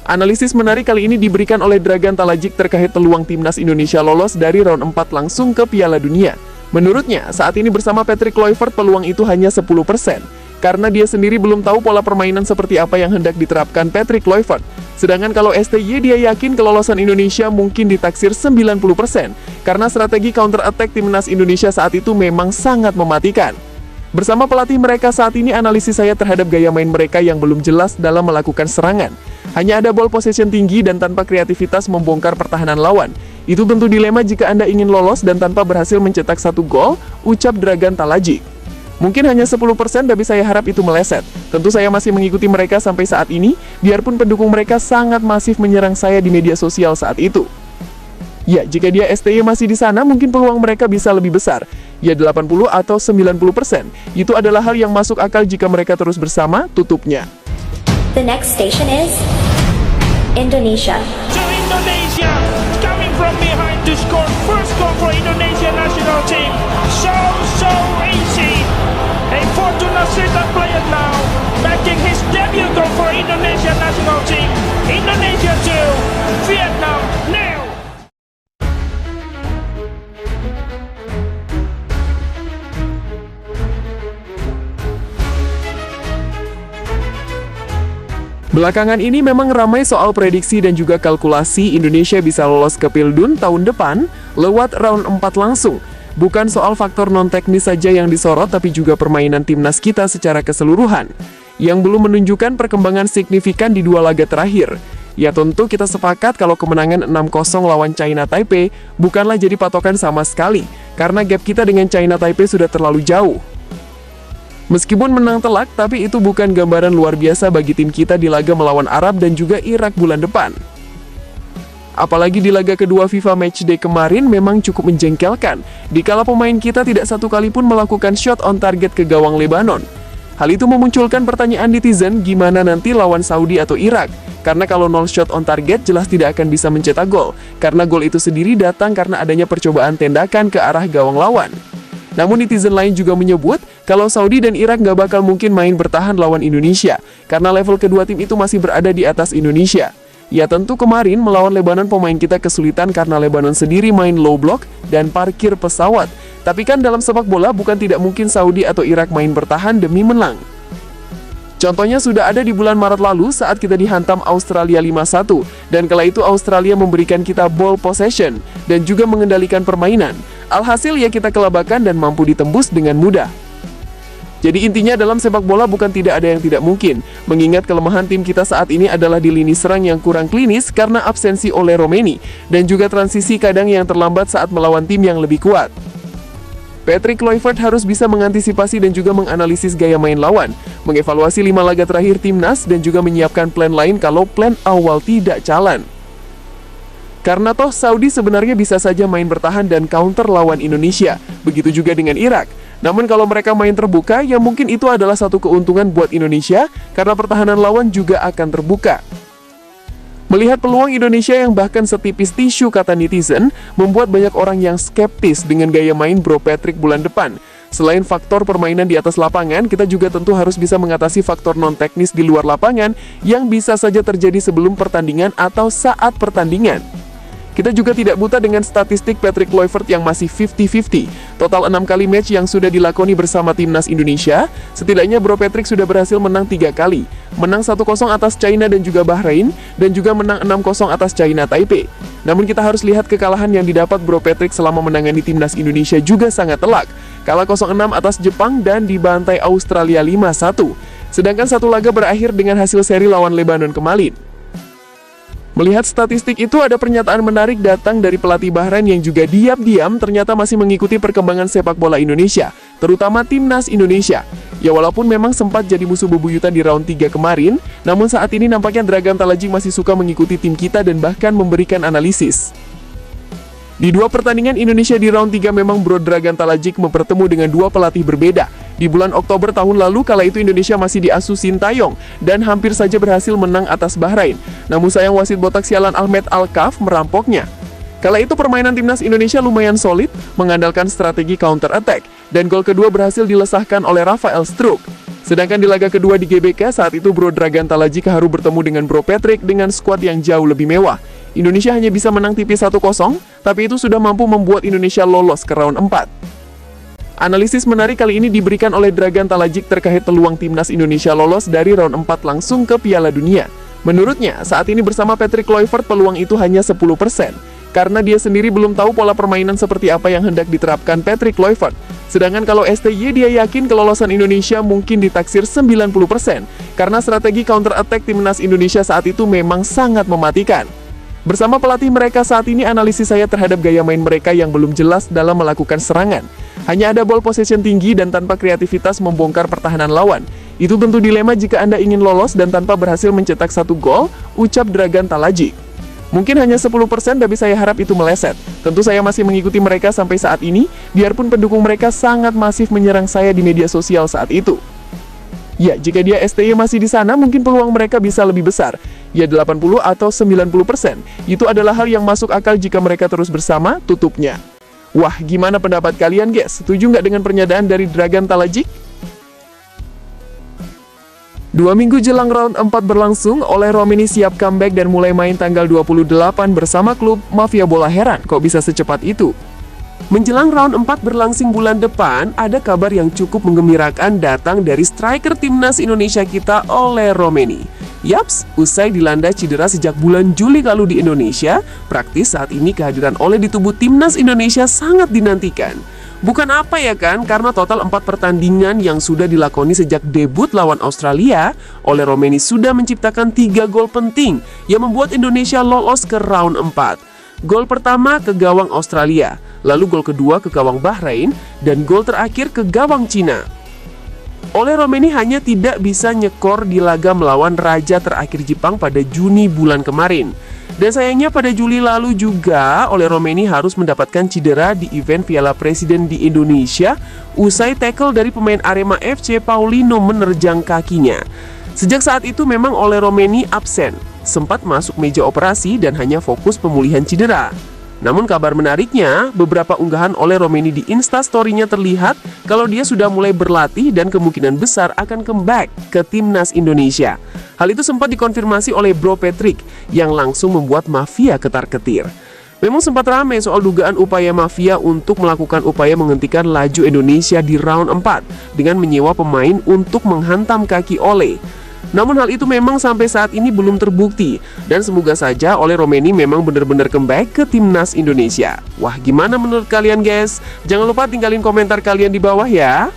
Analisis menarik kali ini diberikan oleh Dragan Talajic terkait peluang timnas Indonesia lolos dari round 4 langsung ke Piala Dunia. Menurutnya, saat ini bersama Patrick Kluivert peluang itu hanya 10%, karena dia sendiri belum tahu pola permainan seperti apa yang hendak diterapkan Patrick Kluivert. Sedangkan kalau STY dia yakin kelolosan Indonesia mungkin ditaksir 90%, karena strategi counter attack timnas Indonesia saat itu memang sangat mematikan. Bersama pelatih mereka saat ini, analisis saya terhadap gaya main mereka yang belum jelas dalam melakukan serangan. Hanya ada ball possession tinggi dan tanpa kreativitas membongkar pertahanan lawan. Itu tentu dilema jika Anda ingin lolos dan tanpa berhasil mencetak 1 gol, ucap Dragan Talajic. Mungkin hanya 10%, tapi saya harap itu meleset. Tentu saya masih mengikuti mereka sampai saat ini, biarpun pendukung mereka sangat masif menyerang saya di media sosial saat itu. Ya, jika dia STY masih di sana, mungkin peluang mereka bisa lebih besar. Ya 80 atau 90%. Itu adalah hal yang masuk akal jika mereka terus bersama, tutupnya. The next station is Indonesia. To Indonesia, coming from behind to score first goal for Indonesia national team. So easy. A Fortuna Sittard player now making his debut goal for Indonesia national team. Indonesia 2, Vietnam 0. Belakangan ini memang ramai soal prediksi dan juga kalkulasi Indonesia bisa lolos ke Pildun tahun depan lewat round 4 langsung. Bukan soal faktor non-teknis saja yang disorot, tapi juga permainan timnas kita secara keseluruhan, yang belum menunjukkan perkembangan signifikan di 2 laga terakhir. Ya tentu kita sepakat kalau kemenangan 6-0 lawan China Taipei bukanlah jadi patokan sama sekali, karena gap kita dengan China Taipei sudah terlalu jauh. Meskipun menang telak, tapi itu bukan gambaran luar biasa bagi tim kita di laga melawan Arab dan juga Irak bulan depan. Apalagi di laga kedua FIFA Matchday kemarin memang cukup menjengkelkan, dikala pemain kita tidak satu kali pun melakukan shot on target ke gawang Lebanon. Hal itu memunculkan pertanyaan netizen, gimana nanti lawan Saudi atau Irak? Karena kalau 0 shot on target jelas tidak akan bisa mencetak gol, karena gol itu sendiri datang karena adanya percobaan tendakan ke arah gawang lawan. Namun netizen lain juga menyebut kalau Saudi dan Irak nggak bakal mungkin main bertahan lawan Indonesia, karena level kedua tim itu masih berada di atas Indonesia. Ya tentu kemarin melawan Lebanon pemain kita kesulitan karena Lebanon sendiri main low block dan parkir pesawat. Tapi kan dalam sepak bola bukan tidak mungkin Saudi atau Irak main bertahan demi menang. Contohnya sudah ada di bulan Maret lalu saat kita dihantam Australia 5-1, dan kala itu Australia memberikan kita ball possession dan juga mengendalikan permainan. Alhasil ya kita kelabakan dan mampu ditembus dengan mudah. Jadi intinya dalam sepak bola bukan tidak ada yang tidak mungkin, mengingat kelemahan tim kita saat ini adalah di lini serang yang kurang klinis karena absensi oleh Romeni, dan juga transisi kadang yang terlambat saat melawan tim yang lebih kuat. Patrick Kluivert harus bisa mengantisipasi dan juga menganalisis gaya main lawan, mengevaluasi 5 laga terakhir timnas, dan juga menyiapkan plan lain kalau plan awal tidak jalan. Karena toh Saudi sebenarnya bisa saja main bertahan dan counter lawan Indonesia, begitu juga dengan Irak. Namun kalau mereka main terbuka, ya mungkin itu adalah satu keuntungan buat Indonesia, karena pertahanan lawan juga akan terbuka. Melihat peluang Indonesia yang bahkan setipis tisu kata netizen, membuat banyak orang yang skeptis dengan gaya main Bro Patrick bulan depan. Selain faktor permainan di atas lapangan, kita juga tentu harus bisa mengatasi faktor non-teknis di luar lapangan yang bisa saja terjadi sebelum pertandingan atau saat pertandingan. Kita juga tidak buta dengan statistik Patrick Kluivert yang masih 50-50. Total 6 kali match yang sudah dilakoni bersama timnas Indonesia, setidaknya Bro Patrick sudah berhasil menang 3 kali. Menang 1-0 atas China dan juga Bahrain, dan juga menang 6-0 atas China Taipei. Namun kita harus lihat kekalahan yang didapat Bro Patrick selama menangani timnas Indonesia juga sangat telak. Kalah 0-6 atas Jepang dan dibantai Australia 5-1. Sedangkan satu laga berakhir dengan hasil seri lawan Lebanon kemarin. Melihat statistik itu, ada pernyataan menarik datang dari pelatih Bahrain yang juga diam-diam ternyata masih mengikuti perkembangan sepak bola Indonesia, terutama timnas Indonesia. Ya walaupun memang sempat jadi musuh bebuyutan di round 3 kemarin, namun saat ini nampaknya Dragan Talajic masih suka mengikuti tim kita dan bahkan memberikan analisis. Di 2 pertandingan Indonesia di round 3 memang Bro Dragan Talajic mempertemu dengan 2 pelatih berbeda. Di bulan Oktober tahun lalu, kala itu Indonesia masih diasuh Sintayong dan hampir saja berhasil menang atas Bahrain. Namun sayang wasit botak sialan Ahmed Al-Kaf merampoknya. Kala itu permainan timnas Indonesia lumayan solid, mengandalkan strategi counter attack, dan gol kedua berhasil dilesahkan oleh Rafael Struijk. Sedangkan di laga kedua di GBK, saat itu Bro Dragan Talajik harus bertemu dengan Bro Patrick dengan skuad yang jauh lebih mewah. Indonesia hanya bisa menang tipis 1-0, tapi itu sudah mampu membuat Indonesia lolos ke round 4. Analisis menarik kali ini diberikan oleh Dragan Talajik terkait peluang timnas Indonesia lolos dari round 4 langsung ke Piala Dunia. Menurutnya, saat ini bersama Patrick Kluivert peluang itu hanya 10%, karena dia sendiri belum tahu pola permainan seperti apa yang hendak diterapkan Patrick Kluivert. Sedangkan kalau STY dia yakin kelolosan Indonesia mungkin ditaksir 90%, karena strategi counter attack timnas Indonesia saat itu memang sangat mematikan. Bersama pelatih mereka saat ini, analisis saya terhadap gaya main mereka yang belum jelas dalam melakukan serangan. Hanya ada ball possession tinggi dan tanpa kreativitas membongkar pertahanan lawan. Itu tentu dilema jika Anda ingin lolos dan tanpa berhasil mencetak 1 gol, ucap Dragan Talajik. Mungkin hanya 10%, tapi saya harap itu meleset. Tentu saya masih mengikuti mereka sampai saat ini, biarpun pendukung mereka sangat masif menyerang saya di media sosial saat itu. Ya, jika dia STY masih di sana, mungkin peluang mereka bisa lebih besar. Ya 80 atau 90%. Itu adalah hal yang masuk akal jika mereka terus bersama, tutupnya. Wah, gimana pendapat kalian guys? Setuju nggak dengan pernyataan dari Dragan Talajik? 2 minggu jelang round 4 berlangsung, Ole Romeni siap comeback dan mulai main tanggal 28 bersama klub Mafia Bola. Heran kok bisa secepat itu. Menjelang round 4 berlangsung bulan depan, ada kabar yang cukup menggembirakan datang dari striker timnas Indonesia kita, Ole Romeni. Yaps, usai dilanda cedera sejak bulan Juli lalu di Indonesia, praktis saat ini kehadiran Ole di tubuh timnas Indonesia sangat dinantikan. Bukan apa ya kan, karena total 4 pertandingan yang sudah dilakoni sejak debut lawan Australia, Ole Romeni sudah menciptakan 3 gol penting yang membuat Indonesia lolos ke round 4. Gol pertama ke gawang Australia, lalu gol kedua ke gawang Bahrain, dan gol terakhir ke gawang Cina. Ole Romeni hanya tidak bisa nyekor di laga melawan Raja terakhir Jepang pada Juni bulan kemarin. Dan sayangnya pada Juli lalu juga Ole Romeni harus mendapatkan cedera di event Piala Presiden di Indonesia usai tackle dari pemain Arema FC Paulinho menerjang kakinya. Sejak saat itu memang Ole Romeni absen, sempat masuk meja operasi dan hanya fokus pemulihan cedera. Namun kabar menariknya, beberapa unggahan Ole Romeni di Instastory-nya terlihat kalau dia sudah mulai berlatih dan kemungkinan besar akan comeback ke timnas Indonesia. Hal itu sempat dikonfirmasi oleh Bro Patrick yang langsung membuat Mafia ketar-ketir. Memang sempat ramai soal dugaan upaya Mafia untuk melakukan upaya menghentikan laju Indonesia di round 4 dengan menyewa pemain untuk menghantam kaki Ole. Namun hal itu memang sampai saat ini belum terbukti, dan semoga saja Ole Romeni memang benar-benar comeback ke timnas Indonesia. Wah, gimana menurut kalian guys? Jangan lupa tinggalin komentar kalian di bawah ya.